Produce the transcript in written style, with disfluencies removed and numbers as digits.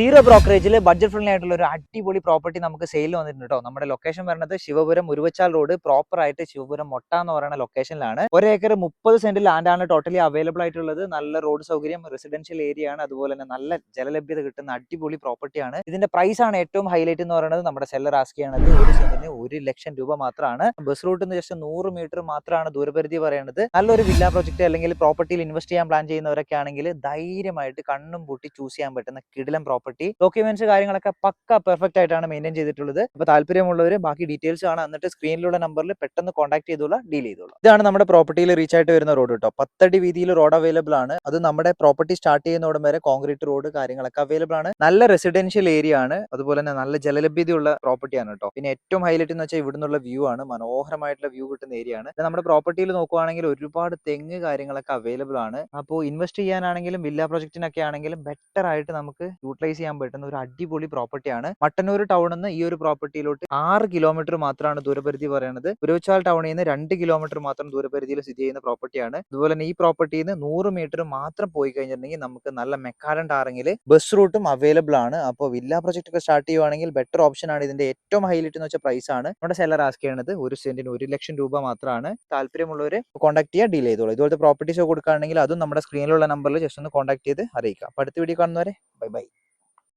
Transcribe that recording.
Zero ബ്രോക്കറേജിൽ budget friendly ആയിട്ടുള്ള ഒരു അടിപൊളി പ്രോപ്പർട്ടി നമുക്ക് സെയിൽ വന്നിട്ടുണ്ട് കേട്ടോ. നമ്മുടെ ലൊക്കേഷൻ വരുന്നത് ശിവപുരം ഉരുവച്ചാൽ റോഡ്, പ്രോപ്പർ ആയിട്ട് ശിവപുരം മൊട്ട എന്ന് പറയുന്ന ലൊക്കേഷനിലാണ്. 1 ഏക്കർ 30 സെന്റ് ലാൻഡ് ആണ് ടോട്ടലി അവൈലബിൾ ആയിട്ടുള്ളത്. നല്ല റോഡ് സൗകര്യം, റെസിഡൻഷ്യൽ ഏരിയ ആണ്, അതുപോലെ തന്നെ നല്ല ജലലഭ്യത കിട്ടുന്ന അടിപൊളി പ്രോപ്പർട്ടിയാണ്. ഇതിന്റെ പ്രൈസ് ആണ് ഏറ്റവും ഹൈലൈറ്റ് എന്ന് പറയുന്നത്. നമ്മുടെ സെല്ലർ ആസ്ക് ചെയ്യണത് 1 സെന്റിന് 1 ലക്ഷം രൂപ മാത്രമാണ്. ബസ് റൂട്ടിൽ നിന്ന് ജസ്റ്റ് 100 മീറ്റർ മാത്രമാണ് ദൂരപരിധി പറയുന്നത്. നല്ലൊരു വില്ല പ്രോജക്റ്റ് അല്ലെങ്കിൽ പ്രോപ്പർട്ടിയിൽ ഇൻവെസ്റ്റ് ചെയ്യാൻ പ്ലാൻ ചെയ്യുന്നവരൊക്കെ ആണെങ്കിൽ ധൈര്യമായിട്ട് കണ്ണും പൂട്ടി ചൂസ് ചെയ്യാൻ പറ്റുന്ന കിടിലം പ്രോപ്പർട്ടി. ഡോക്യുമെന്റ്സ് കാര്യങ്ങളൊക്കെ പക്ക പെർഫെക്റ്റ് ആയിട്ടാണ് മെയിൻറ്റെയിൻ ചെയ്തിട്ടുള്ളത്. അപ്പോൾ താല്പര്യമുള്ളവർ ബാക്കി ഡീറ്റെയിൽസ് ആണ് എന്നിട്ട് സ്ക്രീനിലുള്ള നമ്പറിൽ പെട്ടെന്ന് കോൺടാക്ട് ചെയ്തോളൂ, ഡീൽ ചെയ്തോളൂ. ഇതാണ് നമ്മുടെ പ്രോപ്പർട്ടിയിൽ റീച്ച് ആയിട്ട് വരുന്ന റോഡ് കേട്ടോ. 10 അടി വീതിയിൽ റോഡ് അവൈലബിൾ ആണ്. അത് നമ്മുടെ പ്രോപ്പർട്ടി സ്റ്റാർട്ട് ചെയ്യുന്നോടം വരെ കോൺക്രീറ്റ് റോഡ് കാര്യങ്ങളൊക്കെ അവൈലബിൾ ആണ്. നല്ല റെസിഡൻഷ്യൽ ഏരിയ ആണ്, അതുപോലെ തന്നെ നല്ല ജലലഭ്യതയുള്ള പ്രോപ്പർട്ടിയാണ് കേട്ടോ. പിന്നെ ഏറ്റവും ഹൈലൈറ്റ് എന്ന് വെച്ചാൽ ഇവിടുന്നുള്ള വ്യൂ ആണ്. മനോഹരമായിട്ടുള്ള വ്യൂ കിട്ടുന്ന ഏരിയ ആണ്. നമ്മുടെ പ്രോപ്പർട്ടിയിൽ നോക്കുവാണെങ്കിൽ ഒരുപാട് തെങ്ങ് കാര്യങ്ങളൊക്കെ അവൈലബിൾ ആണ്. അപ്പോൾ ഇൻവെസ്റ്റ് ചെയ്യാനാണെങ്കിലും വില്ല പ്രൊജക്റ്റിനൊക്കെ ആണെങ്കിലും ബെറ്റർ ആയിട്ട് നമുക്ക് യൂട്ടിലൈസ് ചെയ്യാൻ പറ്റുന്ന ഒരു അടിപൊളി പ്രോപ്പർട്ടിയാണ്. മട്ടന്നൂർ ടൗണിൽ നിന്ന് ഈ ഒരു പ്രോപ്പർട്ടിയിലോട്ട് 6 കിലോമീറ്റർ മാത്രമാണ് ദൂരപരിധി പറയുന്നത്. ഉരുവച്ചാൽ ടൗണിൽ നിന്ന് 2 കിലോമീറ്റർ മാത്രം ദൂരപരിധിയിൽ സ്ഥിതി ചെയ്യുന്ന പ്രോപ്പർട്ടിയാണ്. അതുപോലെ തന്നെ ഈ പ്രോപ്പർട്ടിയിൽ നിന്ന് 100 മീറ്റർ മാത്രം പോയി കഴിഞ്ഞിട്ടുണ്ടെങ്കിൽ നമുക്ക് നല്ല മെക്കാഡൻ ടാറിങ്ങിൽ ബസ് റൂട്ടും അവൈലബിൾ ആണ്. അപ്പോൾ വില്ല പ്രൊജക്ട് ഒക്കെ സ്റ്റാർട്ട് ചെയ്യുവാണെങ്കിൽ ബെറ്റർ ഓപ്ഷൻ ആണ്. ഇതിന്റെ ഏറ്റവും ഹൈലൈറ്റ് എന്ന് വെച്ചാൽ പ്രൈസ് ആണ്. നമ്മുടെ സെല്ലർ ആസ്ക് ചെയ്യുന്നത് 1 സെന്റിന് 1 ലക്ഷം രൂപ മാത്രമാണ്. താല്പര്യമുള്ളവർ കോൺടാക്ട് ചെയ്യുക, ഡീൽ ചെയ്തോളൂ. ഇതുപോലത്തെ പ്രോപ്പർട്ടീസ് കൊടുക്കുകയാണെങ്കിൽ അതും നമ്മുടെ സ്ക്രീനിലുള്ള നമ്പറിൽ ജസ്റ്റ് ഒന്ന് കോൺടാക്ട് ചെയ്ത് അറിയിക്കുക. അപ്പോൾ അടുത്ത വീഡിയോ കാണുന്നവരെ ബൈ ബൈ.